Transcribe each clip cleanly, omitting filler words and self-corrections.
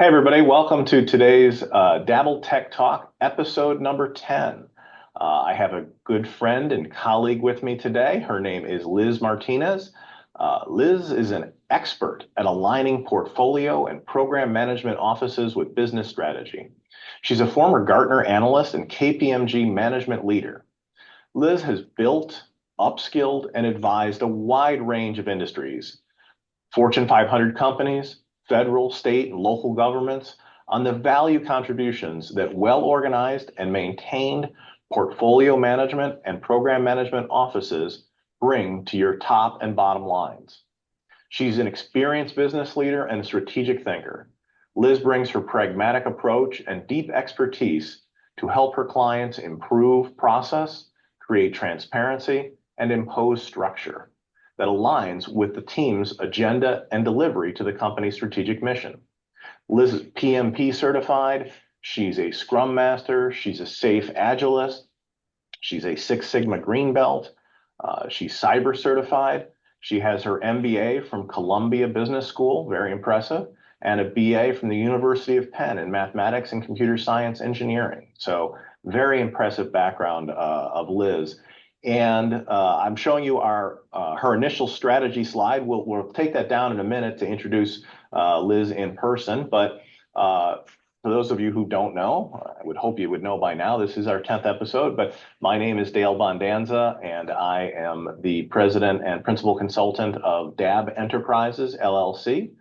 Hey, everybody. Welcome to today's DABEL Tech Talk, episode number 10. I have a good friend and colleague with me today. Her name is Liz Martinez. Liz is an expert at aligning portfolio and program management offices with business strategy. She's a former Gartner analyst and KPMG management leader. Liz has built, upskilled, and advised a wide range of industries, Fortune 500 companies, federal, state, and local governments on the value contributions that well-organized and maintained portfolio management and program management offices bring to your top and bottom lines. She's an experienced business leader and strategic thinker. Liz brings her pragmatic approach and deep expertise to help her clients improve process, create transparency, and impose structure that aligns with the team's agenda and delivery to the company's strategic mission. Liz is PMP certified. She's a Scrum Master. She's a Safe Agilist. She's a Six Sigma Green Belt. She's cyber certified. She has her MBA from Columbia Business School, very impressive, and a BA from the University of Penn in mathematics and computer science engineering. So very impressive background of Liz. And I'm showing you her initial strategy slide. We'll take that down in a minute to introduce Liz in person. But for those of you who don't know, I would hope you would know by now, this is our 10th episode. But my name is Dale Bondanza, and I am the president and principal consultant of DAB Enterprises, LLC.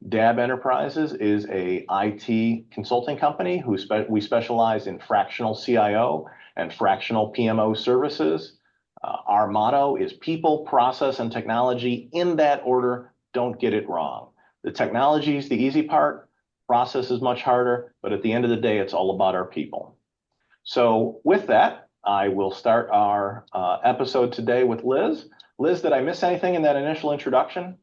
DAB Enterprises is a IT consulting company we specialize in fractional CIO and fractional PMO services. Our motto is people, process, and technology in that order. Don't get it wrong. The technology is the easy part. Process is much harder, but at the end of the day, it's all about our people. So with that, I will start our episode today with Liz. Liz, did I miss anything in that initial introduction?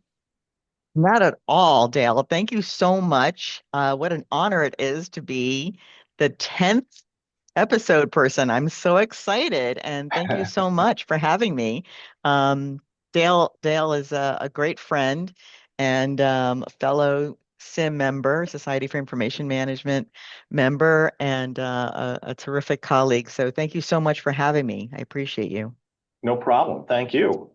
Not at all, Dale. Thank you so much. What an honor it is to be the 10th episode person. I'm so excited, and thank you so much for having me. Um, Dale is a great friend and a fellow SIM member, Society for Information Management member, and a terrific colleague. So thank you so much for having me. I appreciate you. No problem. Thank you.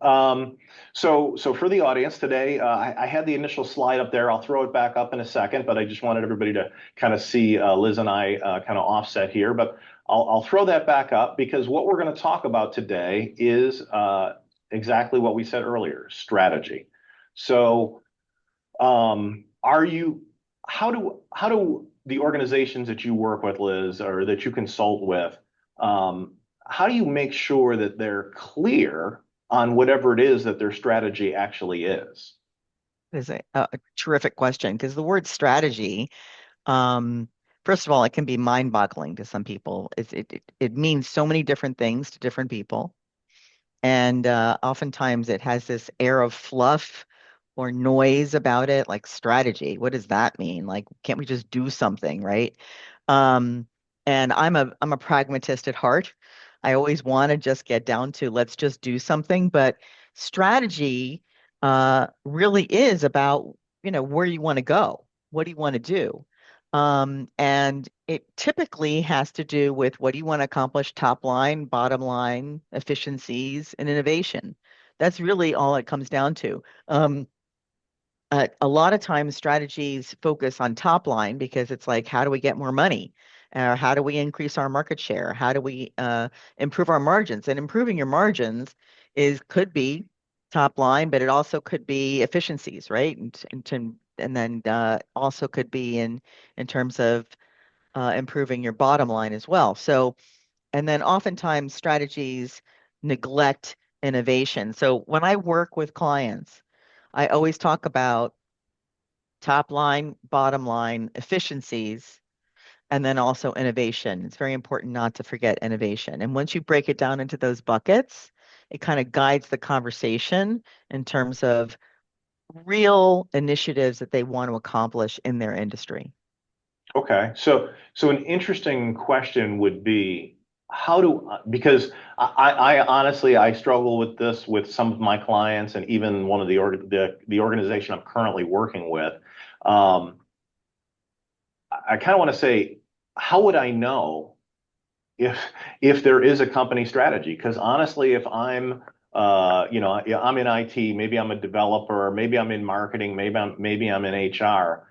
So for the audience today, I had the initial slide up there. I'll throw it back up in a second, but I just wanted everybody to kind of see Liz and I kind of offset here. But I'll throw that back up because what we're going to talk about today is exactly what we said earlier, strategy. So are you, how do the organizations that you work with, Liz, or that you consult with, how do you make sure that they're clear on whatever it is that their strategy actually is? Is a terrific question because the word strategy, um, first of all, it can be mind-boggling to some people. It means so many different things to different people. And oftentimes it has this air of fluff or noise about it, like strategy. What does that mean? Like, can't we just do something, right? Um, and I'm a pragmatist at heart. I always want to just get down to let's just do something. But strategy really is about, where you want to go. What do you want to do? And it typically has to do with what do you want to accomplish, top line, bottom line, efficiencies, and innovation. That's really all it comes down to. A lot of times strategies focus on top line because it's like, how do we get more money? How do we increase our market share? How do we improve our margins? And improving your margins could be top line, but it also could be efficiencies, right? And then also could be in terms of improving your bottom line as well. So, and then oftentimes strategies neglect innovation. So when I work with clients, I always talk about top line, bottom line, efficiencies, and then also innovation. It's very important not to forget innovation. And once you break it down into those buckets, it kind of guides the conversation in terms of real initiatives that they want to accomplish in their industry. Okay, so an interesting question would be how do because I honestly I struggle with this with some of my clients and even one of the organization I'm currently working with. Um, I kind of want to say, how would I know if if there is a company strategy? Because honestly, if I'm yeah, I'm in IT, maybe I'm a developer, maybe I'm in marketing, maybe I'm in HR.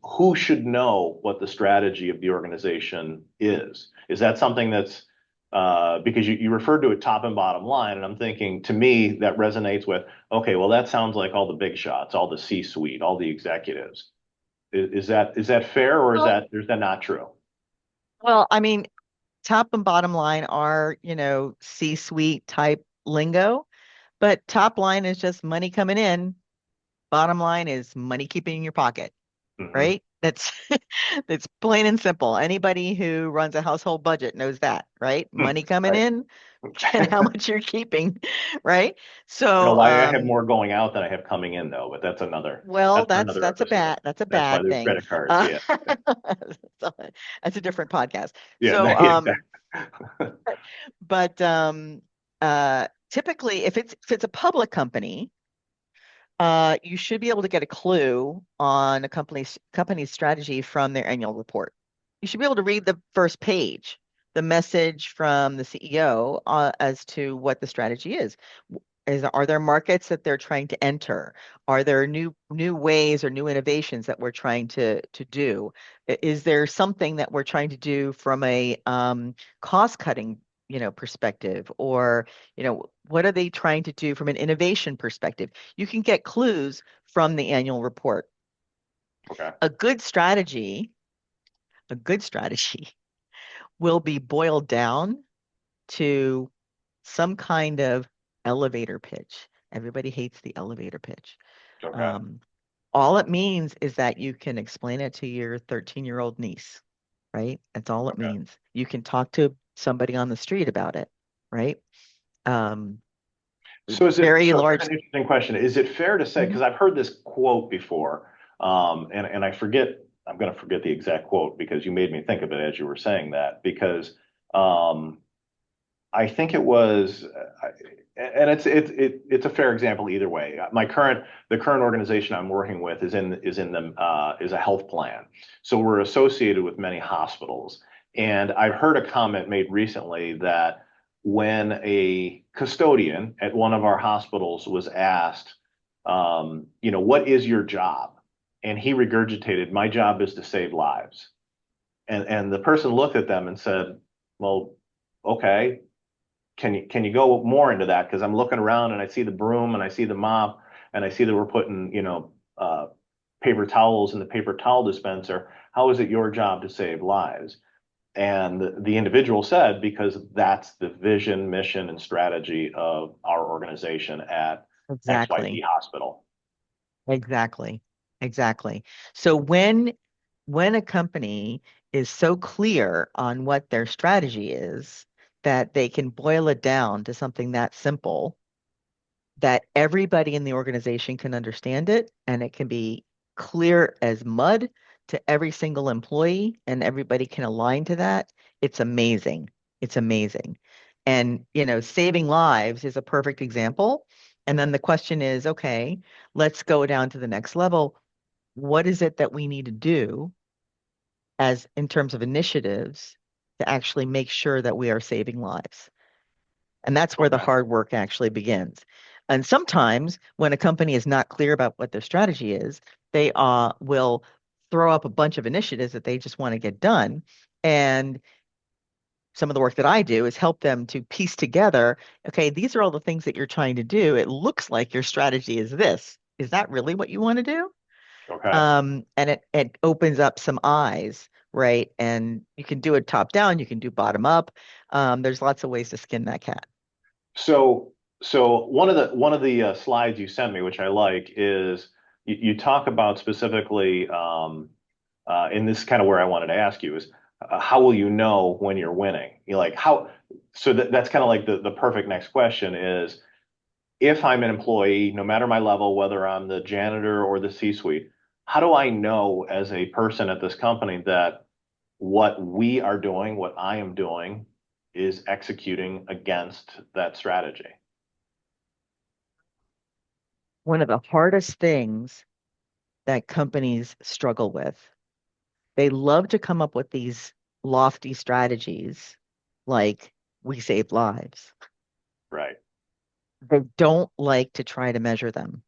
Who should know what the strategy of the organization is? Is that something that's because you referred to it top and bottom line, and I'm thinking to me that resonates with, okay, well, that sounds like all the big shots, all the C-suite, all the executives. Is that fair, or Well, is that not true? well, I mean, top and bottom line are, C-suite type lingo, but top line is just money coming in. Bottom line is money keeping in your pocket, Hmm. right? That's that's plain and simple. Anybody who runs a household budget knows that, right? Money coming Right. in and how much you're keeping, right? I know So, why I have more going out than I have coming in, though, but well, that's for that's another that's a episode. bad That's why there's thing. credit cards. Uh, Yeah. so that's a different podcast. Yeah. So, Yeah, exactly. but typically, if it's a public company, you should be able to get a clue on a company's strategy from their annual report. You should be able to read the first page, the message from the CEO as to what the strategy is. Are there markets that they're trying to enter? Are there new ways or new innovations that we're trying to do? Is there something that we're trying to do from a cost cutting, perspective, or what are they trying to do from an innovation perspective? You can get clues from the annual report. Okay. A good strategy, a good strategy will be boiled down to some kind of elevator pitch. Everybody hates the elevator pitch. Okay. Um, all it means is that you can explain it to your 13-year-old niece, right? That's all it Okay. means. You can talk to somebody on the street about it, right? Um, very So here's large. an interesting question. Is it fair to say, because Mhm. I've heard this quote before, and I'm going to forget the exact quote because you made me think of it as you were saying that, because um, I think it was, and it's a fair example either way. The current organization I'm working with is a health plan, so we're associated with many hospitals. And I've heard a comment made recently that when a custodian at one of our hospitals was asked, what is your job? And he regurgitated, "My job is to save lives." And the person looked at them and said, "Well, okay, can you go more into that? Because I'm looking around and I see the broom and I see the mop and I see that we're putting, paper towels in the paper towel dispenser. How is it your job to save lives?" And the individual said, because that's the vision, mission, and strategy of our organization at XYZ Exactly. Hospital. Exactly. Exactly. So when a company is so clear on what their strategy is that they can boil it down to something that simple, that everybody in the organization can understand it and it can be clear as mud to every single employee and everybody can align to that, it's amazing. It's amazing. And, saving lives is a perfect example. And then the question is, okay, let's go down to the next level. What is it that we need to do as in terms of initiatives to actually make sure that we are saving lives? And that's where the Okay. hard work actually begins. And sometimes when a company is not clear about what their strategy is, they will throw up a bunch of initiatives that they just want to get done. And some of the work that I do is help them to piece together, okay, these are all the things that you're trying to do. It looks like your strategy is this. Is that really what you want to do? Okay. And it opens up some eyes, right? And you can do it top down, you can do bottom up. There's lots of ways to skin that cat. So, so one of the slides you sent me, which I like, is you talk about specifically, and this is kind of where I wanted to ask you is, how will you know when you're winning? You like how? So that's kind of like the perfect next question is, if I'm an employee, no matter my level, whether I'm the janitor or the C-suite, how do I know as a person at this company that what we are doing, what I am doing, is executing against that strategy? One of the hardest things that companies struggle with They love to come up with these lofty strategies like we save lives. Right. They don't like to try to measure them.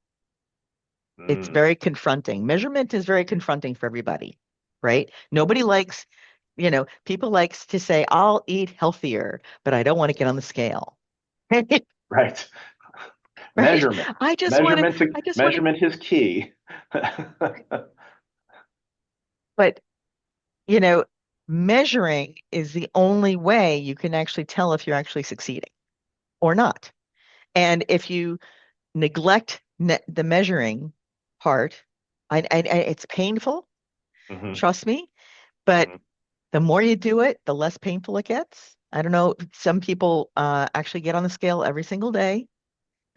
It's Mm, very confronting. Measurement is very confronting for everybody, right? Nobody likes, people likes to say, I'll eat healthier, but I don't want to get on the scale. right. Right? Measurement. I just want to, I just want to, Measurement is key. but you know, measuring is the only way you can actually tell if you're actually succeeding or not. And if you neglect the measuring part, it's painful, Hmm. trust me, but Hmm. the more you do it, the less painful it gets. I don't know. Some people actually get on the scale every single day.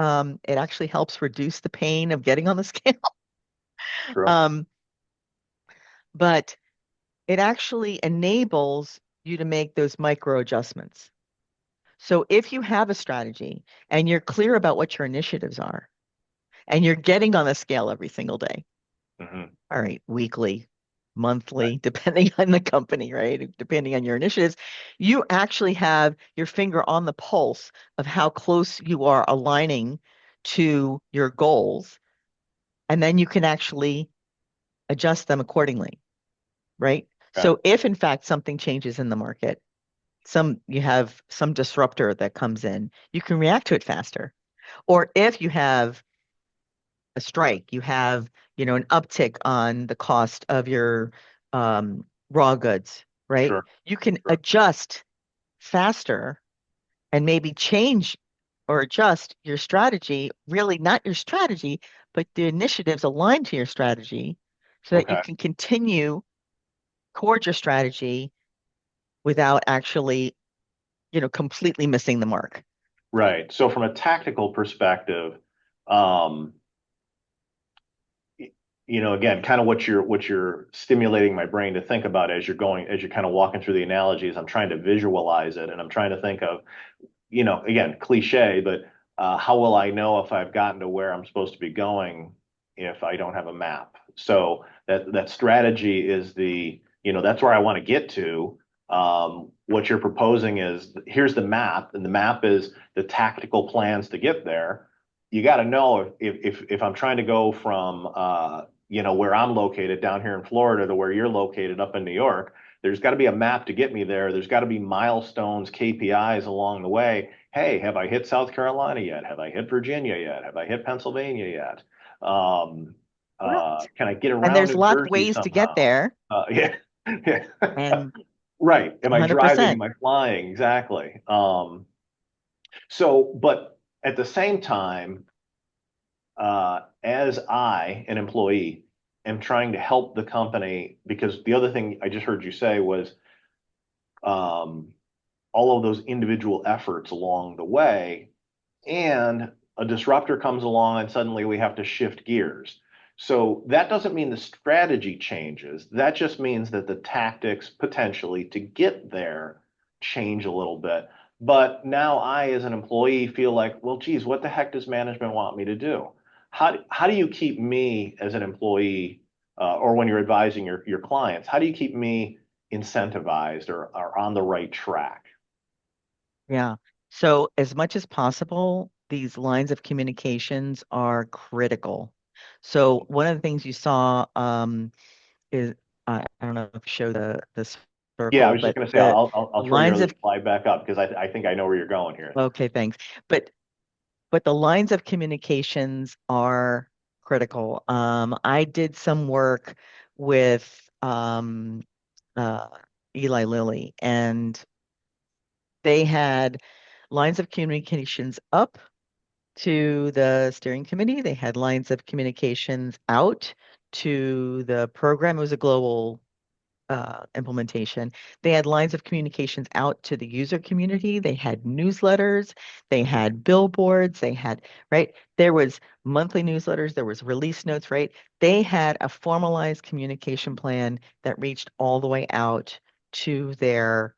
It actually helps reduce the pain of getting on the scale. True. Um, but it actually enables you to make those micro adjustments. So if you have a strategy and you're clear about what your initiatives are and you're getting on the scale every single day, Hmm. all right, weekly, Right. monthly, depending on the company, right? Depending on your initiatives, you actually have your finger on the pulse of how close you are aligning to your goals. And then you can actually adjust them accordingly, right? Okay. So if in fact something changes in the market, you have some disruptor that comes in, you can react to it faster. Or if you have a strike, you have, an uptick on the cost of your raw goods, right? Sure. You can Sure. adjust faster and maybe change or adjust your strategy, really not your strategy, but the initiatives aligned to your strategy so that you Okay. can continue towards your strategy without actually, completely missing the mark. Right. So from a tactical perspective, um, again, kind of what you're stimulating my brain to think about as you're kind of walking through the analogies, I'm trying to visualize it and I'm trying to think of, again, cliche, but how will I know if I've gotten to where I'm supposed to be going if I don't have a map? So that strategy is that's where I want to get to. What you're proposing is here's the map, and the map is the tactical plans to get there. You got to know if I'm trying to go from where I'm located down here in Florida to where you're located up in New York. There's got to be a map to get me there. There's got to be milestones, KPIs along the way. Hey, have I hit South Carolina yet? Have I hit Virginia yet? Have I hit Pennsylvania yet? Um, Correct. can I get And around there's New lots of Jersey ways to get somehow? there. Yeah, yeah. And Right. Am I driving? 100%. Am I flying? Exactly. But at the same time, as an employee, am trying to help the company because the other thing I just heard you say was um, all of those individual efforts along the way, and a disruptor comes along and suddenly we have to shift gears. So that doesn't mean the strategy changes. That just means that the tactics potentially to get there change a little bit. But now I, as an employee, feel like, well, geez, what the heck does management want me to do? How do you keep me as an employee, or when you're advising your clients, how do you keep me incentivized or on the right track? Yeah. So, as much as possible, these lines of communications are critical. So, Mhm. one of the things you saw is I don't know if you show the Yeah, I circle, was just but going to say the I'll turn your lines other of slide back up because I think I know where you're going here. okay, thanks. But the lines of communications are critical. I did some work with uh, Eli Lilly, and they had lines of communications up to the steering committee. They had lines of communications out to the program. It was a global implementation. They had lines of communications out to the user community. They had newsletters. They had billboards. Right? There was monthly newsletters. There was release notes, right? They had a formalized communication plan that reached all the way out to their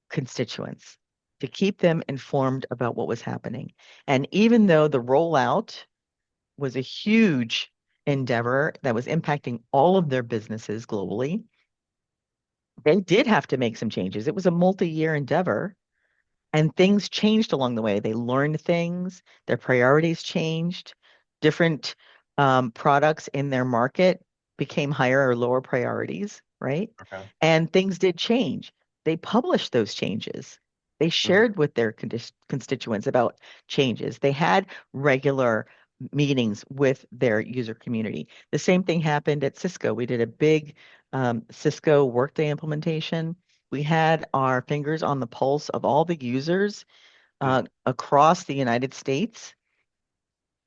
constituents to keep them informed about what was happening. And even though the rollout was a huge endeavor that was impacting all of their businesses globally, they did have to make some changes. It was a multi-year endeavor. And things changed along the way. They learned things, their priorities changed, different products in their market became higher or lower priorities, right? Okay. And things did change. They published those changes. They Mhm. shared with their constituents about changes. They had regular meetings with their user community. The same thing happened at Cisco. We did a big Cisco Workday implementation. We had our fingers on the pulse of all the users Mhm. across the United States,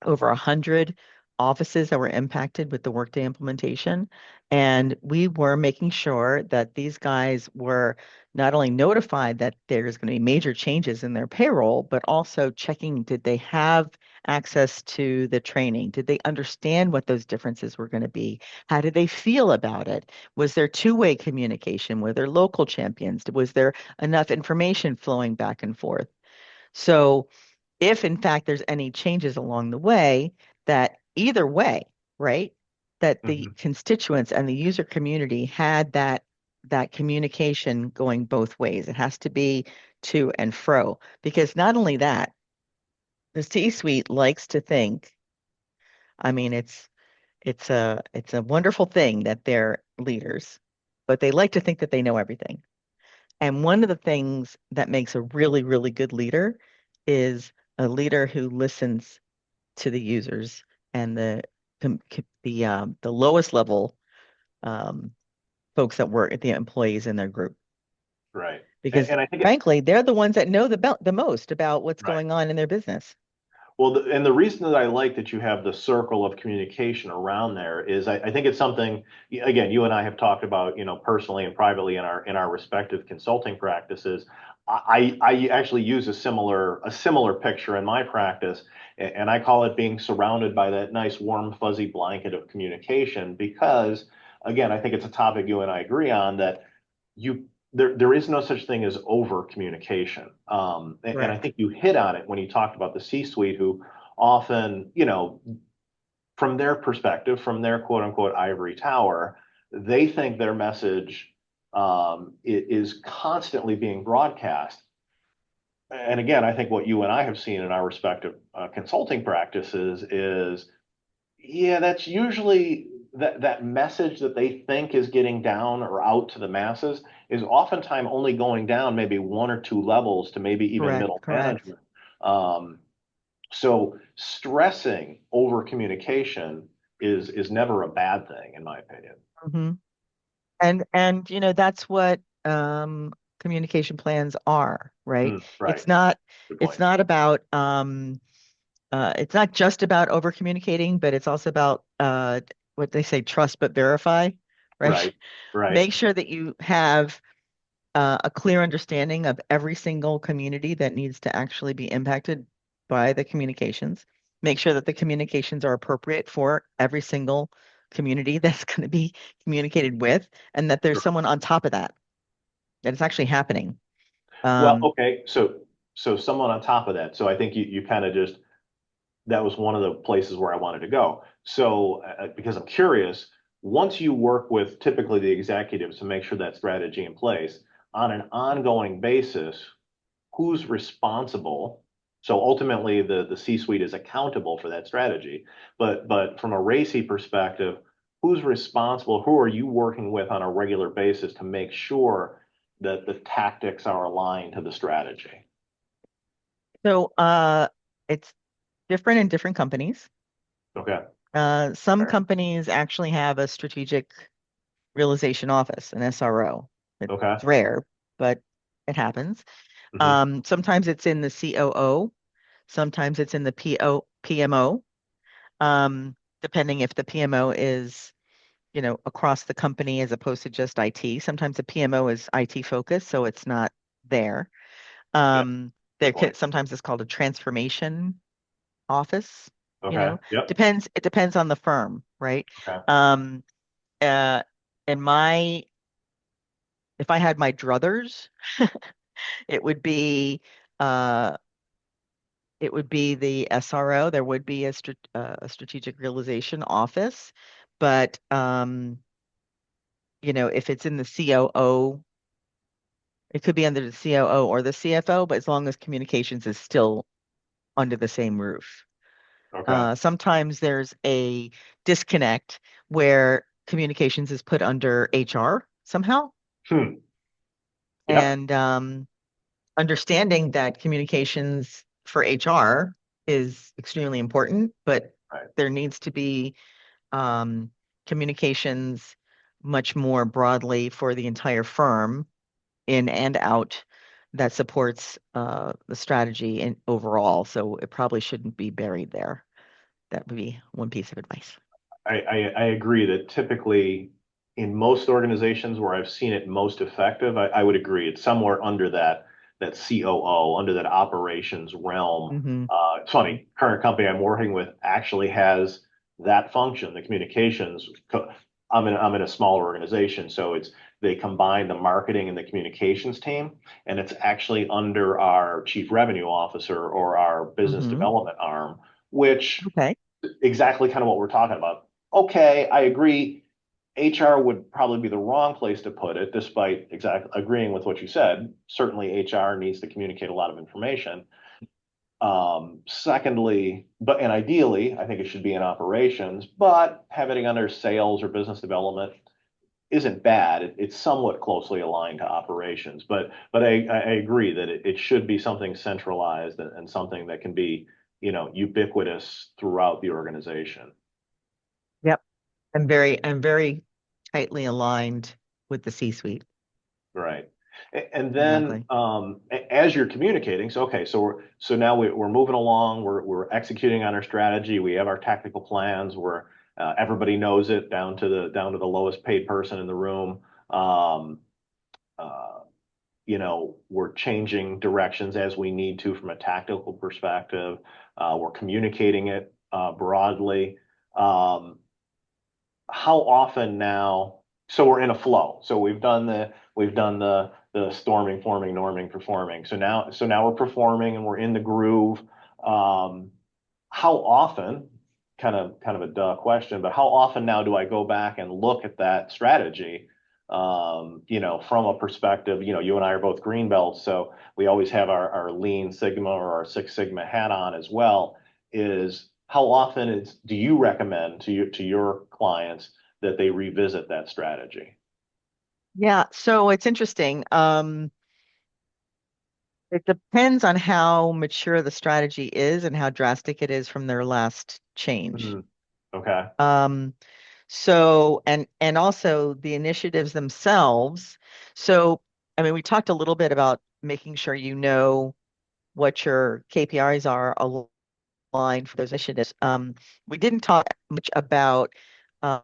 over 100 offices that were impacted with the Workday implementation. And we were making sure that these guys were not only notified that there's going to be major changes in their payroll, but also checking, did they have access to the training? Did they understand what those differences were going to be? How did they feel about it? Was there two-way communication? Were there local champions? Was there enough information flowing back and forth? So if in fact there's any changes along the way, that either way, right, that the Mhm. constituents and the user community had that communication going both ways. It has to be to and fro, because not only that, the C-suite likes to think, I mean, it's a wonderful thing that they're leaders, but they like to think that they know everything. And one of the things that makes a really, really good leader is a leader who listens to the users and the lowest level um, folks that work at the employees in their group, Right. because And I think it, frankly, they're the ones that know the most about what's right. going on in their business. Well, and the reason that I like that you have the circle of communication around there is I think it's something, again, you and I have talked about, personally and privately in our respective consulting practices. I actually use a similar picture in my practice, and I call it being surrounded by that nice warm fuzzy blanket of communication because, again, I think it's a topic you and I agree on that you there is no such thing as over communication. And I Correct. think you hit on it when you talked about the C-suite, who often, from their perspective, from their quote unquote ivory tower, they think their message is constantly being broadcast. And again, I think what you and I have seen in our respective consulting practices is yeah, that's usually that message that they think is getting down or out to the masses is oftentimes only going down maybe one or two levels to maybe even Correct. middle Correct. management. Um, so stressing over communication is never a bad thing, in my opinion. hmm and that's what communication plans are, right? Right. It's not Good it's point. not about it's not just about over communicating, but it's also about what they say, trust but verify, right? Right. Right. Make sure that you have a clear understanding of every single community that needs to actually be impacted by the communications. Make sure that the communications are appropriate for every single community that's going to be communicated with, and that there's Sure. someone on top of that, that it's actually happening. Well, Um, okay. So someone on top of that. So I think you kind of just that was one of the places where I wanted to go. So, because I'm curious, once you work with typically the executives to make sure that strategy in place on an ongoing basis, who's responsible? So ultimately, the C-suite is accountable for that strategy. But from a RACI perspective, who's responsible? Who are you working with on a regular basis to make sure that the tactics are aligned to the strategy? so it's different in different companies. Okay. Some Fair. companies actually have a strategic realization office, an SRO. It's Okay. rare, but it happens. Hmm. Sometimes it's in the COO, sometimes it's in the PMO, depending if the PMO is, across the company as opposed to just IT. Sometimes the PMO is IT focused, so it's not there. Yeah. Good point. Sometimes it's called a transformation office, you Okay. know, Yep. it depends on the firm, right? Okay. Um, uh, in my, if I had my druthers, it would be, uh, it would be the SRO. There would be a strategic realization office, but if it's in the COO, it could be under the COO or the CFO, but as long as communications is still under the same roof. Okay. Sometimes there's a disconnect where communications is put under HR somehow. Hmm. Yep. And understanding that communications for HR is extremely important, but Right. there needs to be um, communications much more broadly for the entire firm, in and out, that supports the strategy and overall. So it probably shouldn't be buried there. That would be one piece of advice. I agree that typically in most organizations where I've seen it most effective, I would agree it's somewhere under that COO, under that operations realm. Hmm. It's funny, current company I'm working with actually has that function, the communications. I'm in a smaller organization, so they combine the marketing and the communications team, and it's actually under our chief revenue officer or our business Hmm. development arm, which Okay. exactly kind of what we're talking about. Okay, I agree. HR would probably be the wrong place to put it, despite exactly agreeing with what you said. Certainly, HR needs to communicate a lot of information. Secondly, and ideally, I think it should be in operations, but having it under sales or business development isn't bad. It's somewhat closely aligned to operations, but I agree that it should be something centralized and something that can be, ubiquitous throughout the organization. Yep. I'm very tightly aligned with the C-suite. Right. And then Exactly. as you're communicating, so okay, so now we're moving along, we're executing on our strategy, we have our tactical plans, where everybody knows it down to the lowest paid person in the room. Um, uh, we're changing directions as we need to from a tactical perspective. We're communicating it broadly. Um, how often now, so we're in a flow. So we've done the storming, forming, norming, performing. So now we're performing and we're in the groove. Um, how often, kind of a duh question, but how often now do I go back and look at that strategy? From a perspective, you and I are both green belts, so we always have our Lean Sigma or our Six Sigma hat on as well. Is how often do you recommend to your clients that they revisit that strategy? Yeah, so it's interesting. It depends on how mature the strategy is and how drastic it is from their last change. Mhm. Okay. Um, and also the initiatives themselves. So, I mean, we talked a little bit about making sure you know what your KPIs are aligned for those initiatives. We didn't talk much about uh,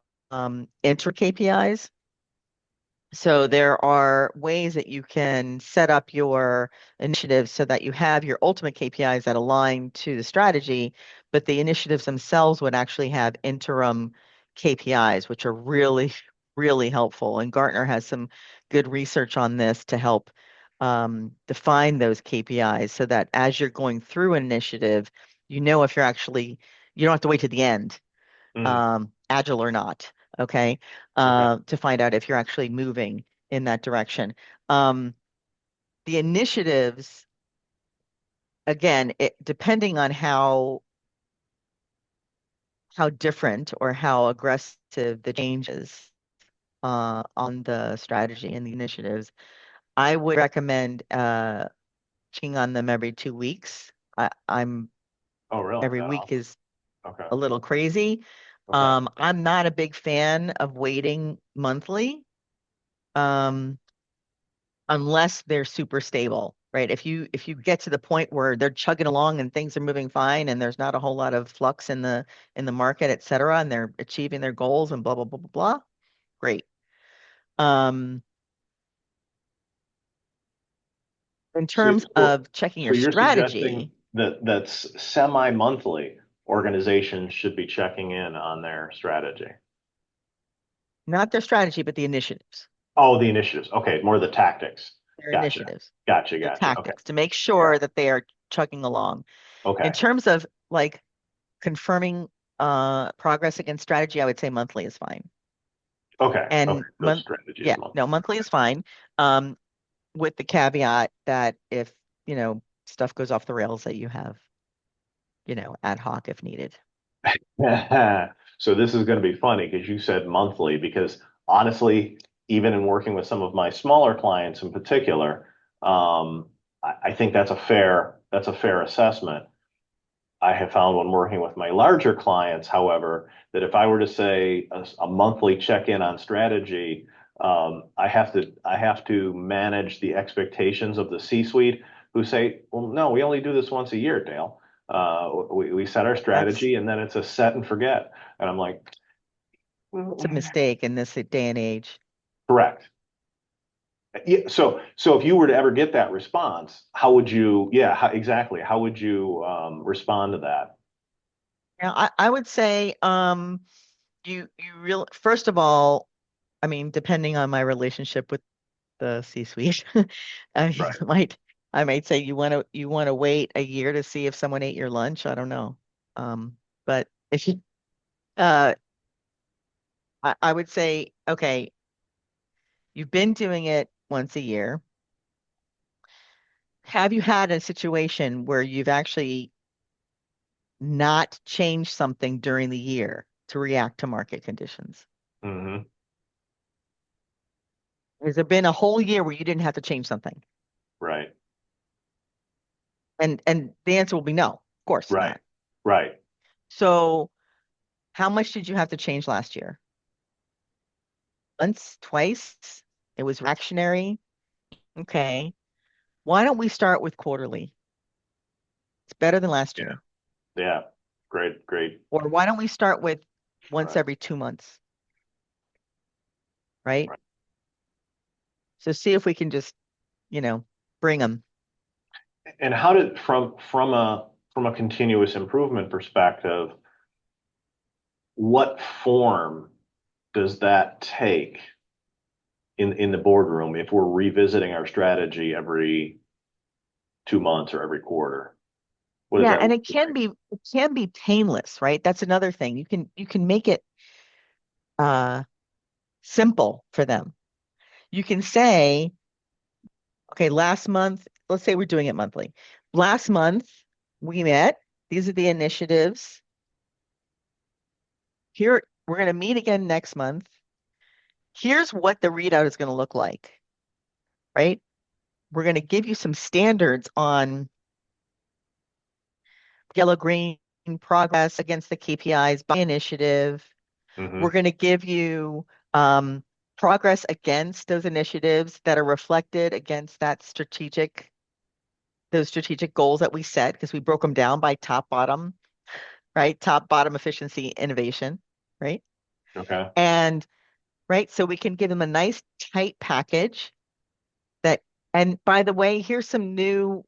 inter KPIs. So there are ways that you can set up your initiatives so that you have your ultimate KPIs that align to the strategy, but the initiatives themselves would actually have interim KPIs, which are really, really helpful. And Gartner has some good research on this to help define those KPIs so that as you're going through an initiative, if you don't have to wait to the end, Mm, agile or not, okay, okay. to find out if you're actually moving in that direction. Um, the initiatives, again, depending on how different or how aggressive the changes on the strategy and the initiatives, I would recommend checking on them every 2 weeks. I'm Oh, really? every That week often? is Okay. a little crazy. Okay. I'm not a big fan of waiting monthly. Um, unless they're super stable, right? If you get to the point where they're chugging along and things are moving fine and there's not a whole lot of flux in the market, et cetera, and they're achieving their goals and blah blah blah blah blah, great. Um, in So, terms so, of checking so your you're suggesting strategy, that's semi-monthly organizations should be checking in on their strategy. not their strategy, but the initiatives, Oh, the initiatives. Okay, more the tactics. their Gotcha. initiatives, Gotcha. the Gotcha. Okay. tactics to make Yeah. sure that they are chugging along. In Okay. terms of like confirming progress against strategy, I would say monthly is fine. Okay. Okay. And So strategy is yeah, no, monthly. monthly is fine. Um, with the caveat that if, stuff goes off the rails that you have, ad hoc if needed. So this is going to be funny because you said monthly, because honestly, even in working with some of my smaller clients in particular, I think that's a fair assessment. I have found when working with my larger clients, however, that if I were to say a monthly check-in on strategy, I have to manage the expectations of the C-suite who say, well, no, we only do this once a year, Dale. We set our That's strategy and then it's a set and forget. And I'm like, it's a mistake in this day and age. correct. Yeah, so if you were to ever get that response, how would you, yeah, exactly. How would you respond to that? Now, I would say, you real first of all, I mean, depending on my relationship with the C-suite, I mean, Right. I might say you want to wait a year to see if someone ate your lunch. I don't know. But if you uh I would say, okay, you've been doing it once a year. Have you had a situation where you've actually not changed something during the year to react to market conditions? Hmm. Has there been a whole year where you didn't have to change something? Right. And the answer will be no, of course Right. not. Right. So how much did you have to change last year? Once, twice? It was reactionary. Okay. Why don't we start with quarterly? It's better than last Yeah. year. Yeah. Great. Great. Or why don't we start with once Right. every 2 months, right? Right. So see if we can just, you know, bring them. And how did from a continuous improvement perspective, what form does that take in the boardroom if we're revisiting our strategy every 2 months or every quarter? What does Yeah, that and look it can be painless, right? That's another thing. You can make it uh simple for them. You can say, okay, last month, let's say we're doing it monthly. Last month we met. These are the initiatives. Here, we're going to meet again next month. Here's what the readout is going to look like, right? We're going to give you some standards on yellow, green progress against the KPIs by initiative. like? We're Hmm. going to give you um, progress against those initiatives that are reflected against those strategic goals that we set because we broke them down by top, bottom, right? Top, bottom, efficiency, innovation, right? Okay. And right, so we can give them a nice tight package that, and by the way, here's some new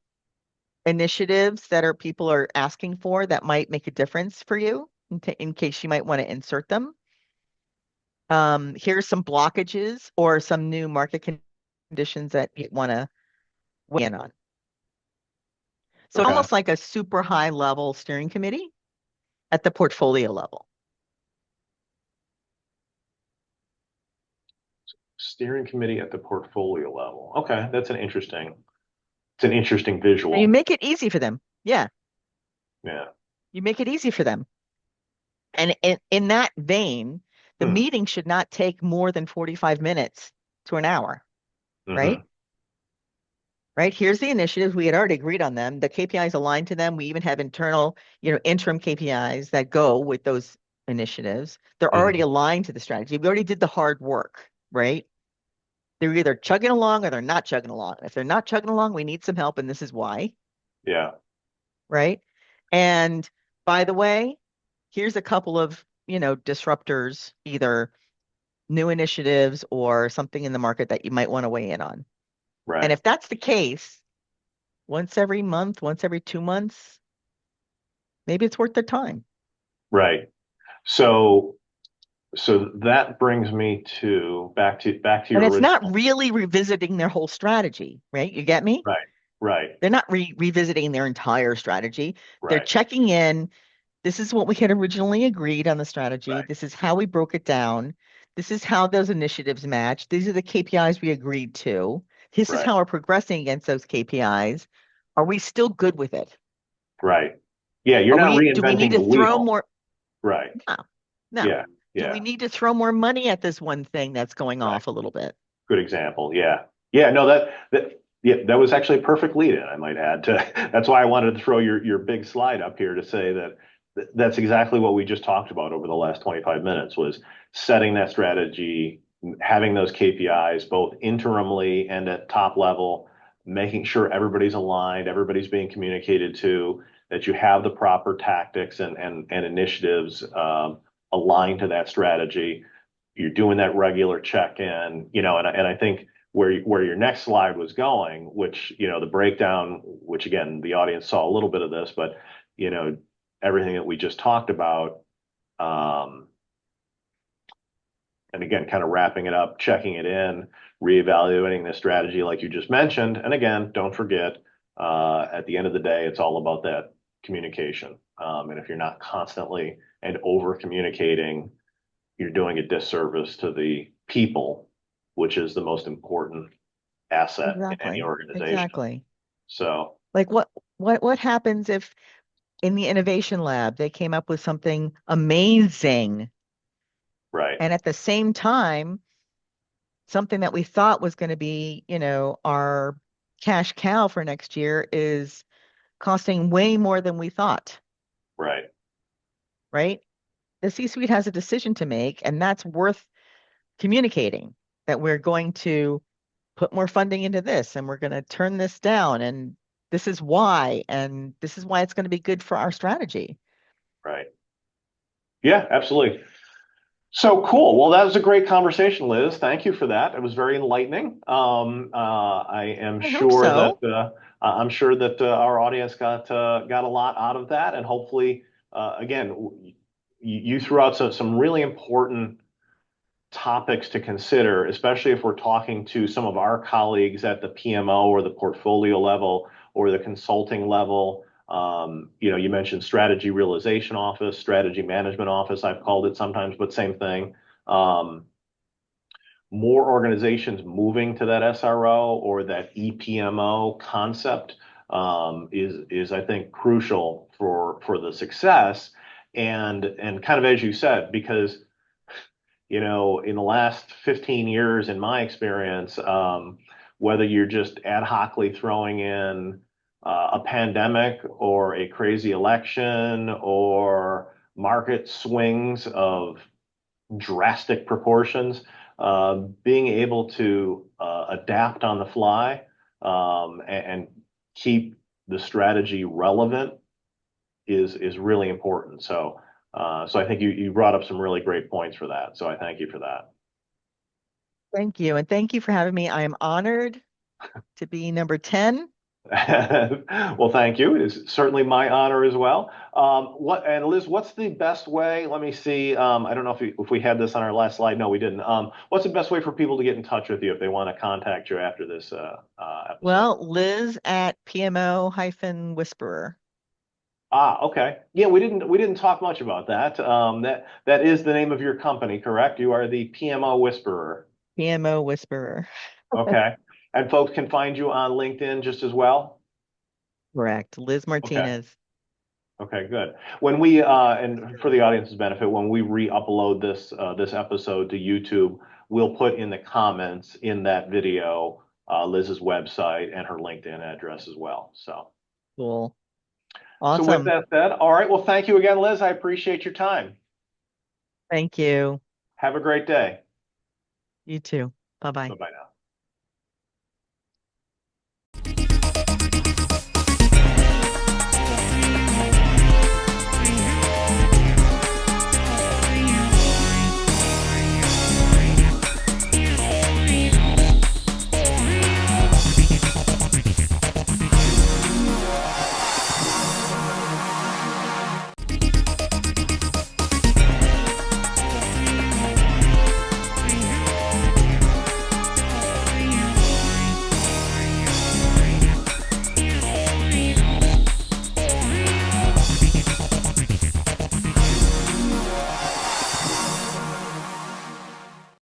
initiatives that are people are asking for that might make a difference for you in case you might want to insert them. Here's some blockages or some new market conditions that you want to weigh in on. So Okay. almost like a super high level steering committee at the portfolio level. Steering committee at the portfolio level. Okay, it's an interesting And you visual. make it easy for them. Yeah, Yeah. you make it easy for them. And in that vein, the Hmm. meeting should not take more than 45 minutes to an hour, right? Hmm. Right? Here's the initiatives. We had already agreed on them. The KPIs aligned to them. We even have internal, interim KPIs that go with those initiatives. They're already Hmm. aligned to the strategy. We already did the hard work, right? They're either chugging along or they're not chugging along. If they're not chugging along, we need some help, and this is why, Yeah. right? And by the way, here's a couple of, disruptors, either new initiatives or something in the market that you might want to weigh in on. And Right. if that's the case, once every month, once every 2 months, maybe it's worth their time. Right. So so that brings me to back to And your it's not original. really revisiting their whole strategy, right? You get me? Right. Right. They're not revisiting their entire strategy. They're Right. checking in. This is what we had originally agreed on the strategy. Right. This is how we broke it down. This is how those initiatives match. These are the KPIs we agreed to. This is Right. how we're progressing against those KPIs. Are we still good with it? Right. Yeah, you're Are not do we need reinventing to the throw wheel. more? Right. No, no. Yeah. Do we Yeah. need to throw more money at this one thing that's going Right. off a little bit? Good example. Yeah. Yeah, no, that was actually a perfect lead in, I might add to that's why I wanted to throw your big slide up here to say that that's exactly what we just talked about over the last 25 minutes was setting that strategy, having those KPIs both interimly and at top level, making sure everybody's aligned, everybody's being communicated to, that you have the proper tactics and initiatives aligned to that strategy. You're doing that regular check-in, and I think where your next slide was going, which, the breakdown, which again, the audience saw a little bit of this, but, you know, everything that we just talked about, um, and again, kind of wrapping it up, checking it in, reevaluating the strategy like you just mentioned. And again, don't forget, at the end of the day, it's all about that communication. And if you're not constantly and over communicating, you're doing a disservice to the people, which is the most important asset in any Exactly. organization. Exactly. So, Like what happens if in the innovation lab they came up with something amazing right, and at the same time something that we thought was going to be, our cash cow for next year is costing way more than we thought, right, right? The C-suite has a decision to make, and that's worth communicating that we're going to put more funding into this and we're going to turn this down and this is why it's going to be good for our strategy. right. Yeah, absolutely. So cool. Well, that was a great conversation, Liz. Thank you for that. It was very enlightening. I am I hope sure that so. our audience got a lot out of that, and hopefully, again, you threw out some really important topics to consider, especially if we're talking to some of our colleagues at the PMO or the portfolio level or the consulting level. You mentioned strategy realization office, strategy management office, I've called it sometimes, but same thing. Um, More organizations moving to that SRO or that EPMO concept is I think crucial for the success and kind of as you said, because in the last 15 years, in my experience, whether you're just ad hocly throwing in a pandemic or a crazy election or market swings of drastic proportions, being able to adapt on the fly and keep the strategy relevant is really important. So I think you brought up some really great points for that. So I thank you for that. Thank you. And thank you for having me. I am honored to be number 10. Well, thank you. It is certainly my honor as well. Liz, what's the best way? Let me see. I don't know if we had this on our last slide. No, we didn't. What's the best way for people to get in touch with you if they want to contact you after this episode? Well, Liz at PMO-Whisperer. Okay. Yeah, we didn't talk much about that. That is the name of your company, correct? You are the PMO Whisperer. PMO Whisperer. Okay. And folks can find you on LinkedIn just as well. Correct. Liz Okay. Martinez. Okay, good. When we and for the audience's benefit, when we re-upload this episode to YouTube, we'll put in the comments in that video Liz's website and her LinkedIn address as well. Cool. So with Awesome. that said, all right. Well, thank you again, Liz. I appreciate your time. Thank you. Have a great day. You too. Bye-bye. Bye bye now.